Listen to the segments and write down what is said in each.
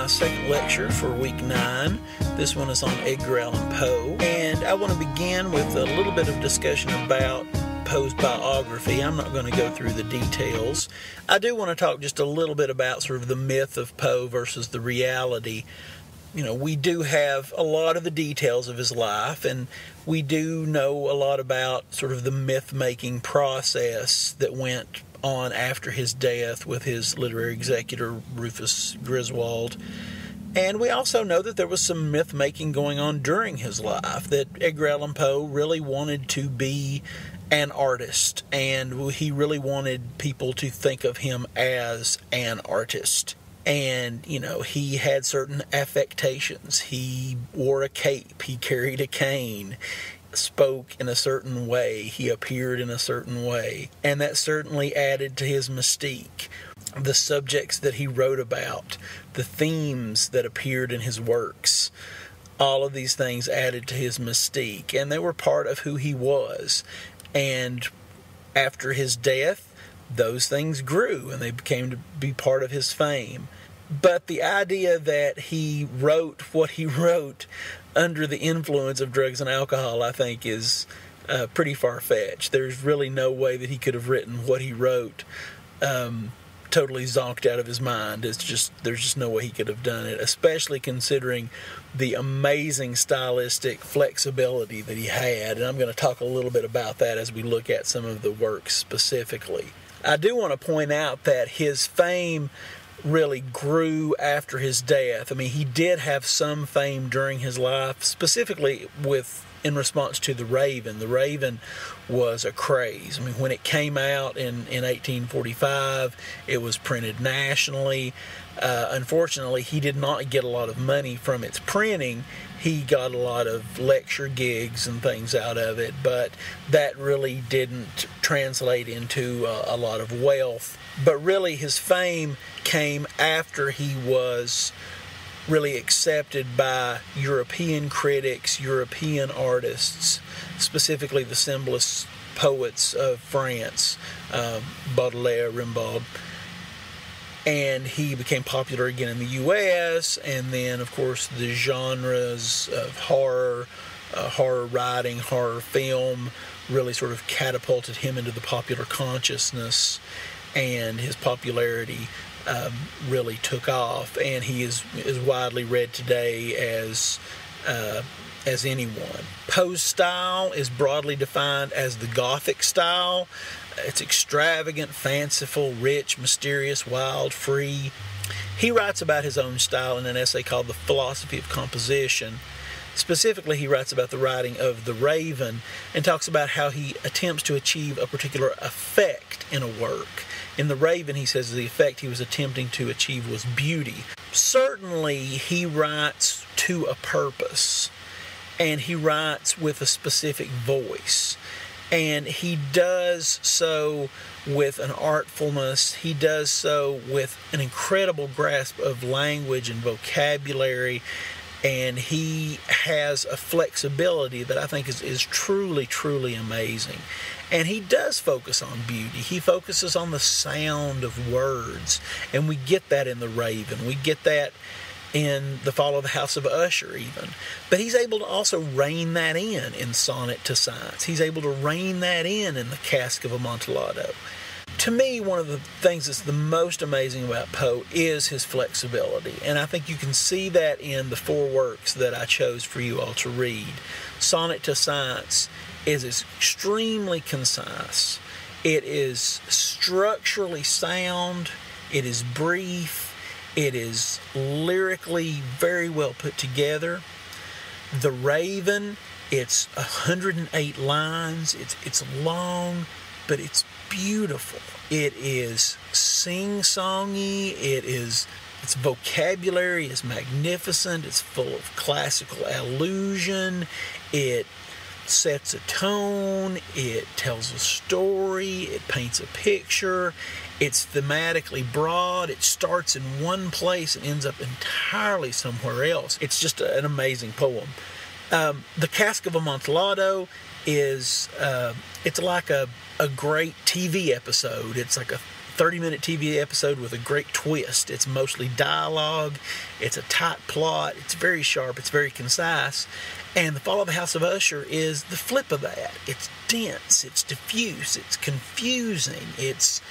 my second lecture for week 9. This one is on Edgar Allen Poe, and I want to begin with a little bit of discussion about Poe's biography. I'm not going to go through the details. I do want to talk just a little bit about sort of the myth of Poe versus the reality. You know, we do have a lot of the details of his life, and we do know a lot about sort of the myth-making process that went on after his death with his literary executor, Rufus Griswold. And we also know that there was some myth-making going on during his life, that Edgar Allan Poe really wanted to be an artist, and he really wanted people to think of him as an artist. And, you know, he had certain affectations. He wore a cape, he carried a cane, spoke in a certain way, he appeared in a certain way, and that certainly added to his mystique. The subjects that he wrote about, the themes that appeared in his works, all of these things added to his mystique, and they were part of who he was. And after his death, those things grew, and they became to be part of his fame. But the idea that he wrote what he wrote under the influence of drugs and alcohol, I think, is pretty far-fetched. There's really no way that he could have written what he wrote totally zonked out of his mind. There's just no way he could have done it, especially considering the amazing stylistic flexibility that he had. And I'm going to talk a little bit about that as we look at some of the works specifically. I do want to point out that his fame really grew after his death. I mean, he did have some fame during his life, specifically in response to The Raven. The Raven was a craze. I mean, when it came out in 1845, it was printed nationally. Unfortunately, he did not get a lot of money from its printing. He got a lot of lecture gigs and things out of it, but that really didn't translate into a lot of wealth. But really, his fame came after he was really accepted by European critics, European artists, specifically the symbolist poets of France, Baudelaire, Rimbaud. And he became popular again in the U.S., and then, of course, the genres of horror, horror writing, horror film really sort of catapulted him into the popular consciousness, and his popularity really took off, and he is widely read today as anyone. Poe's style is broadly defined as the Gothic style. It's extravagant, fanciful, rich, mysterious, wild, free. He writes about his own style in an essay called The Philosophy of Composition. Specifically, he writes about the writing of The Raven and talks about how he attempts to achieve a particular effect in a work. In The Raven, he says the effect he was attempting to achieve was beauty. Certainly, he writes to a purpose, and he writes with a specific voice. And he does so with an artfulness. He does so with an incredible grasp of language and vocabulary. And he has a flexibility that I think is truly, truly amazing. And he does focus on beauty. He focuses on the sound of words. And we get that in The Raven. We get that in The Fall of the House of Usher even. But he's able to also rein that in Sonnet to Science. He's able to rein that in The Cask of Amontillado. To me, one of the things that's the most amazing about Poe is his flexibility. And I think you can see that in the 4 works that I chose for you all to read. Sonnet to Science is extremely concise. It is structurally sound. It is brief. It is lyrically very well put together. The Raven, it's 108 lines. It's long, but it's beautiful. It is sing-songy. Its vocabulary is magnificent. It's full of classical allusion. It sets a tone. It tells a story. It paints a picture. It's thematically broad. It starts in one place and ends up entirely somewhere else. It's just an amazing poem. The Cask of Amontillado is it's like a great TV episode. It's like a 30-minute TV episode with a great twist. It's mostly dialogue. It's a tight plot. It's very sharp. It's very concise. And The Fall of the House of Usher is the flip of that. It's dense. It's diffuse. It's confusing. It's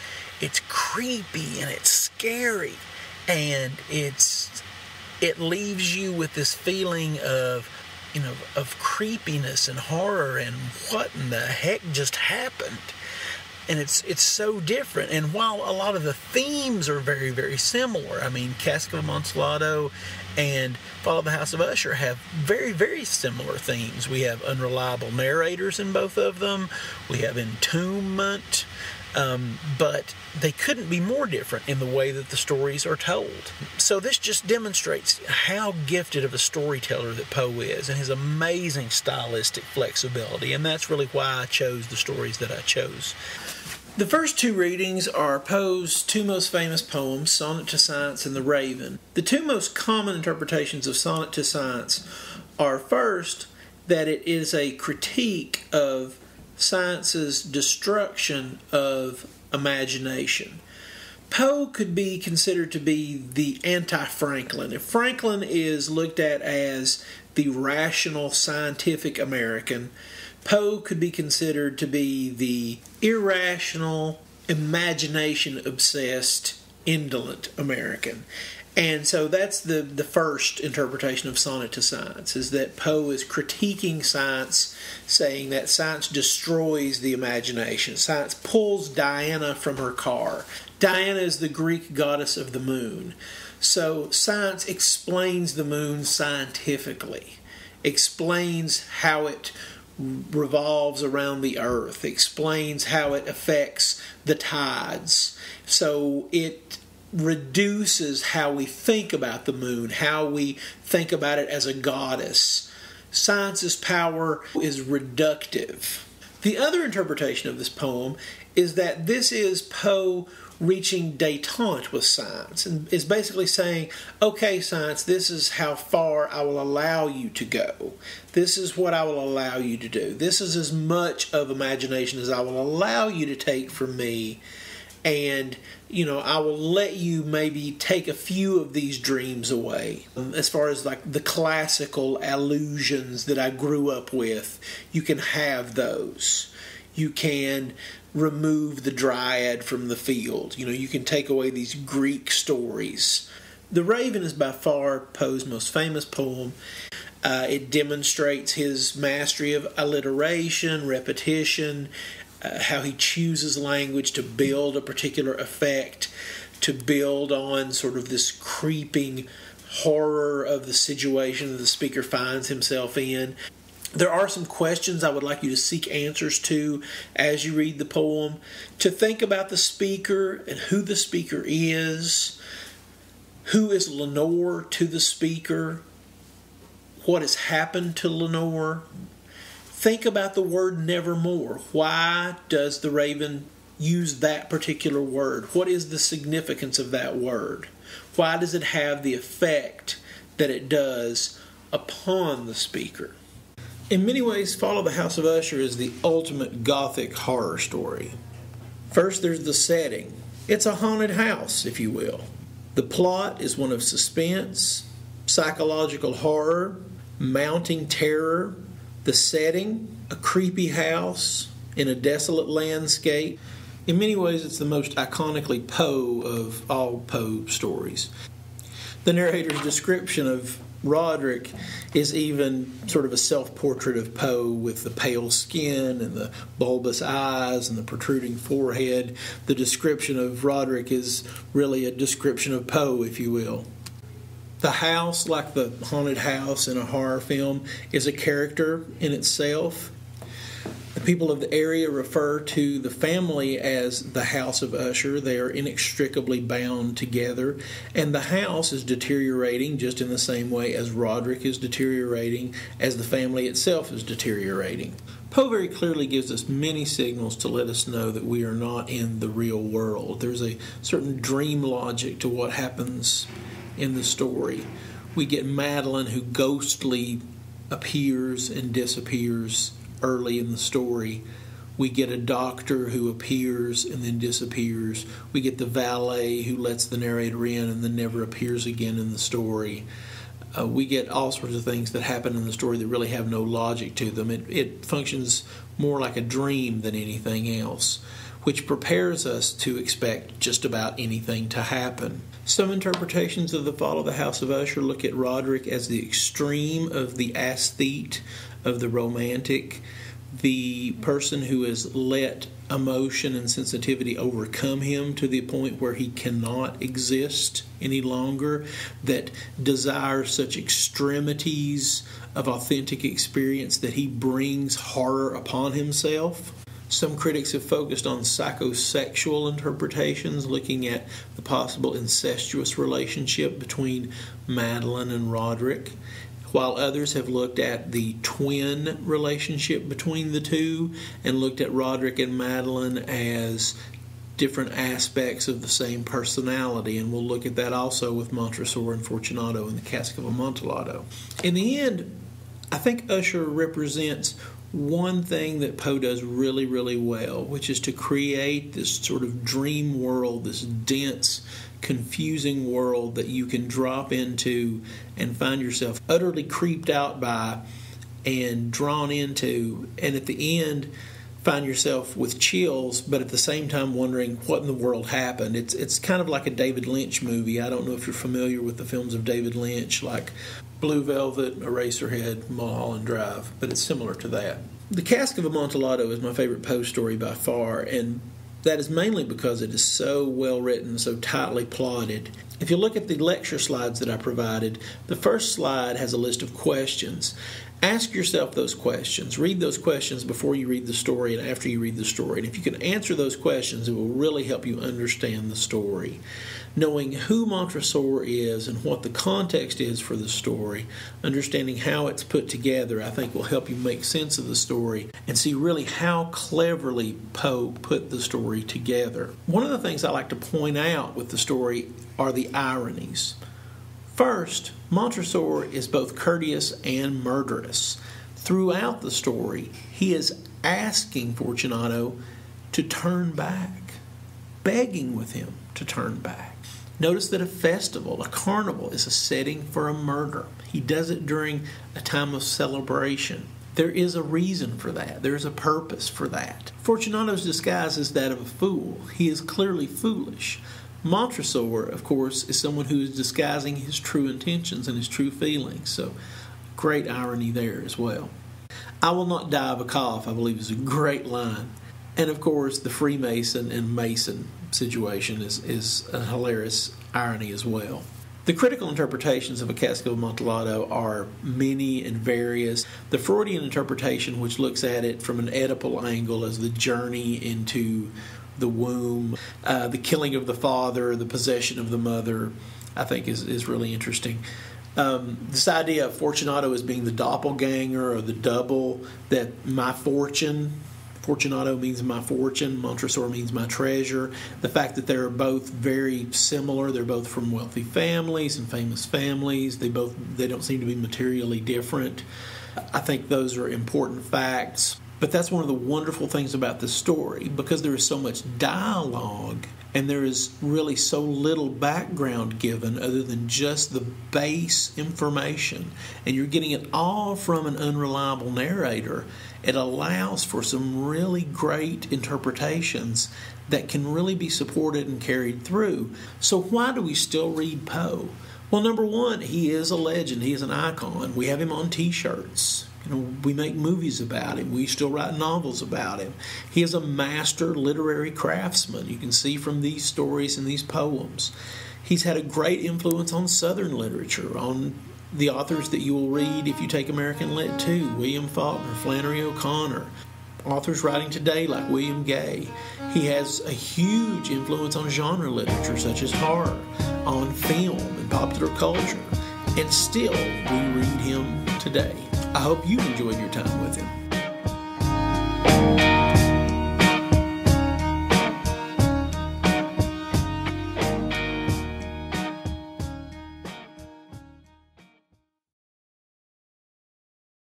creepy and it's scary. And it leaves you with this feeling of creepiness and horror and what in the heck just happened. And it's so different. And while a lot of the themes are very, very similar, I mean, Cask of Amontillado and Fall of the House of Usher have very, very similar themes. We have unreliable narrators in both of them. We have entombment. But they couldn't be more different in the way that the stories are told. So this just demonstrates how gifted of a storyteller that Poe is and his amazing stylistic flexibility. And that's really why I chose the stories that I chose. The first two readings are Poe's two most famous poems, Sonnet to Science and The Raven. The two most common interpretations of Sonnet to Science are, first, that it is a critique of science's destruction of imagination. Poe could be considered to be the anti-Franklin. If Franklin is looked at as the rational, scientific American, Poe could be considered to be the irrational, imagination-obsessed, indolent American. And so that's the first interpretation of Sonnet to Science, is that Poe is critiquing science, saying that science destroys the imagination. Science pulls Diana from her car. Diana is the Greek goddess of the moon. So science explains the moon scientifically, explains how it revolves around the earth, explains how it affects the tides. So it reduces how we think about the moon, how we think about it as a goddess. Science's power is reductive. The other interpretation of this poem is that this is Poe reaching détente with science, and is basically saying, okay, science, this is how far I will allow you to go. This is what I will allow you to do. This is as much of imagination as I will allow you to take from me. And, I will let you maybe take a few of these dreams away. As far as like the classical allusions that I grew up with, you can have those. You can remove the dryad from the field. You can take away these Greek stories. The Raven is by far Poe's most famous poem. It demonstrates his mastery of alliteration, repetition, how he chooses language to build a particular effect, to build on sort of this creeping horror of the situation that the speaker finds himself in. There are some questions I would like you to seek answers to as you read the poem, to think about the speaker and who the speaker is, who is Lenore to the speaker, what has happened to Lenore. Think about the word nevermore. Why does the Raven use that particular word? What is the significance of that word? Why does it have the effect that it does upon the speaker? In many ways, Fall of the House of Usher is the ultimate Gothic horror story. First, there's the setting. It's a haunted house, if you will. The plot is one of suspense, psychological horror, mounting terror. The setting, a creepy house in a desolate landscape. In many ways, it's the most iconically Poe of all Poe stories. The narrator's description of Roderick is even sort of a self-portrait of Poe, with the pale skin and the bulbous eyes and the protruding forehead. The description of Roderick is really a description of Poe, if you will. The house, like the haunted house in a horror film, is a character in itself. The people of the area refer to the family as the House of Usher. They are inextricably bound together. And the house is deteriorating just in the same way as Roderick is deteriorating, as the family itself is deteriorating. Poe very clearly gives us many signals to let us know that we are not in the real world. There's a certain dream logic to what happens in the story. We get Madeline, who ghostly appears and disappears early in the story. We get a doctor who appears and then disappears. We get the valet who lets the narrator in and then never appears again in the story. We get all sorts of things that happen in the story that really have no logic to them. It functions more like a dream than anything else, which prepares us to expect just about anything to happen. Some interpretations of The Fall of the House of Usher look at Roderick as the extreme of the aesthete, of the romantic, the person who has let emotion and sensitivity overcome him to the point where he cannot exist any longer, that desires such extremities of authentic experience that he brings horror upon himself. Some critics have focused on psychosexual interpretations, looking at the possible incestuous relationship between Madeline and Roderick, while others have looked at the twin relationship between the two and looked at Roderick and Madeline as different aspects of the same personality. And we'll look at that also with Montresor and Fortunato in the Cask of Amontillado. In the end, I think Usher represents one thing that Poe does really, really well, which is to create this sort of dream world, this dense, confusing world that you can drop into and find yourself utterly creeped out by and drawn into, and at the end find yourself with chills, but at the same time wondering what in the world happened. It's kind of like a David Lynch movie. I don't know if you're familiar with the films of David Lynch, like Blue Velvet, Eraserhead, Mulholland Drive, but it's similar to that. The Cask of Amontillado is my favorite Poe story by far, and that is mainly because it is so well written, so tightly plotted. If you look at the lecture slides that I provided, the first slide has a list of questions. Ask yourself those questions. Read those questions before you read the story and after you read the story. And if you can answer those questions, it will really help you understand the story. Knowing who Montresor is and what the context is for the story, understanding how it's put together, I think will help you make sense of the story and see really how cleverly Poe put the story together. One of the things I like to point out with the story are the ironies. First, Montresor is both courteous and murderous. Throughout the story, he is asking Fortunato to turn back, begging with him to turn back. Notice that a festival, a carnival, is a setting for a murder. He does it during a time of celebration. There is a reason for that. There is a purpose for that. Fortunato's disguise is that of a fool. He is clearly foolish. Montresor, of course, is someone who is disguising his true intentions and his true feelings. So, great irony there as well. I will not die of a cough, I believe, is a great line. And, of course, the Freemason and Mason situation is a hilarious irony as well. The critical interpretations of A Cask of Amontillado are many and various. The Freudian interpretation, which looks at it from an Oedipal angle as the journey into the womb, the killing of the father, the possession of the mother, I think is really interesting. This idea of Fortunato as being the doppelganger or the double, that my fortune, Fortunato means my fortune, Montresor means my treasure. The fact that they're both very similar, they're both from wealthy families and famous families, they don't seem to be materially different. I think those are important facts. But that's one of the wonderful things about this story, because there is so much dialogue and there is really so little background given other than just the base information, and you're getting it all from an unreliable narrator. It allows for some really great interpretations that can really be supported and carried through. So why do we still read Poe? Well, number one, he is a legend. He is an icon. We have him on T-shirts. We make movies about him. We still write novels about him. He is a master literary craftsman. You can see from these stories and these poems. He's had a great influence on Southern literature, on the authors that you will read if you take American Lit too. William Faulkner, Flannery O'Connor, authors writing today like William Gay. He has a huge influence on genre literature such as horror, on film and popular culture. And still, we read him today. I hope you enjoyed your time with him.